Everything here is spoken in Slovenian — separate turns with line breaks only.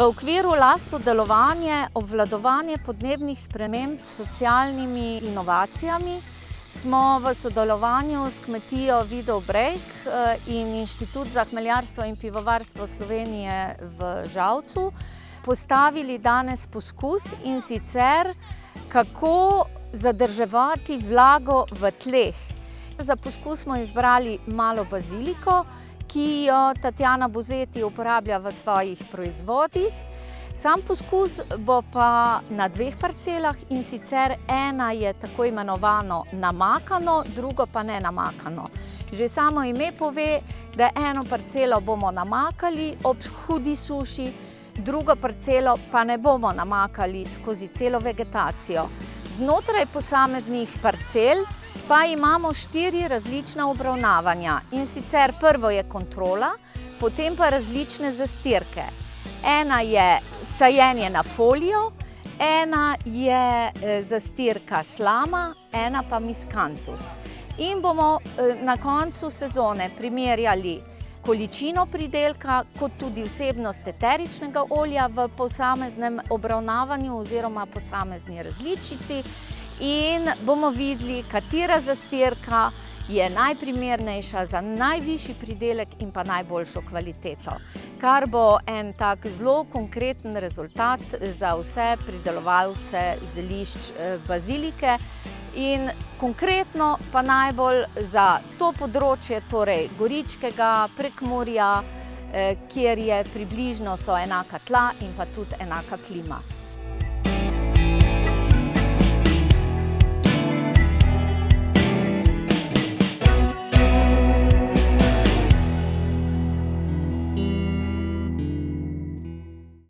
V okviru LAS sodelovanje obvladovanje podnebnih sprememb s socialnimi inovacijami smo v sodelovanju s kmetijo Vidov Breg in Inštitut za hmeljarstvo in pivovarstvo Slovenije v Žalcu postavili danes poskus, in sicer kako zadrževati vlago v tleh. Za poskus smo izbrali malo baziliko, ki jo Tatjana Buzeti uporablja v svojih proizvodih. Sam poskus bo pa na 2 parcelah, in sicer ena je tako imenovano namakano, drugo pa ne namakano. Že samo ime pove, da eno parcelo bomo namakali ob hudi suši, drugo parcelo pa ne bomo namakali skozi celo vegetacijo. Znotraj posameznih parcel pa imamo 4 različna obravnavanja, in sicer prvo je kontrola, potem pa različne zastirke. Ena je sajenje na folijo, ena je zastirka slama, ena pa miskantus. In bomo na koncu sezone primerjali količino pridelka, kot tudi vsebnost eteričnega olja v posameznem obravnavanju oziroma posamezni različici, in bomo videli, katera zastirka je najprimernejša za najvišji pridelek in pa najboljšo kvaliteto, kar bo en tak zelo konkreten rezultat za vse pridelovalce zelišč bazilike in konkretno pa najbolj za to področje, torej Goričkega, Prekmurja, kjer je približno so enaka tla in pa tudi enaka klima.